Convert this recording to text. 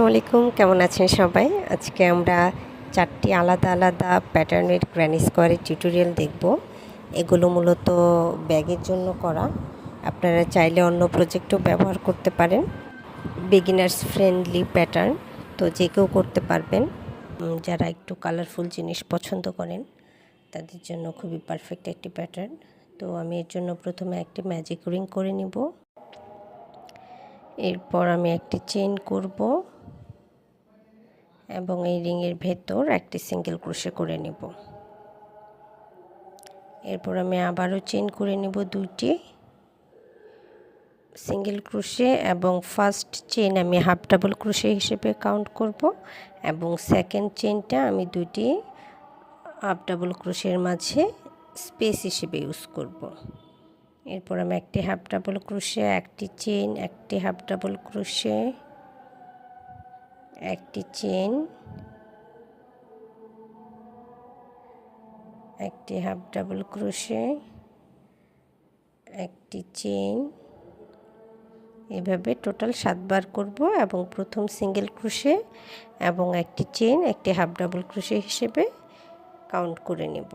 আসসালামু আলাইকুম, কেমন আছেন সবাই? আজকে আমরা 4টি আলাদা আলাদা প্যাটার্নের গ্র্যানি স্কোয়ারের টিউটোরিয়াল দেখব। এগুলো মূলত ব্যাগের জন্য করা। আপনারা চাইলে অন্য প্রজেক্টেও ব্যবহার করতে পারেন। বিগিনার্স ফ্রেন্ডলি প্যাটার্ন, তো যে কেউ করতে পারবেন। যারা একটু কালারফুল জিনিস পছন্দ করেন তাদের জন্য খুবই পারফেক্ট একটি প্যাটার্ন। তো আমি এর জন্য প্রথমে একটি ম্যাজিক রিং করে নিব। এরপর আমি একটি চেইন করব এবং এই রিংয়ের ভেতর একটি সিঙ্গেল ক্রোশে করে নেব। এরপর আমি আবারও চেইন করে নেব 2টি সিঙ্গেল ক্রোশে, এবং ফার্স্ট চেইন আমি হাফ ডাবল ক্রোশে হিসেবে কাউন্ট করব এবং সেকেন্ড চেইনটা আমি 2টি হাফ ডাবল ক্রোশের মাঝে স্পেস হিসেবে ইউজ করব। এরপর আমি একটি হাফ ডাবল ক্রোশে, একটি চেইন, একটি হাফ ডাবল ক্রোশে, একটি চেইন, একটি হাফ ডাবল ক্রোশে, একটি চেইন, এভাবে টোটাল 7 বার করব এবং প্রথম সিঙ্গেল ক্রোশে এবং একটি চেইন, একটি হাফ ডাবল ক্রোশে হিসেবে কাউন্ট করে নেব।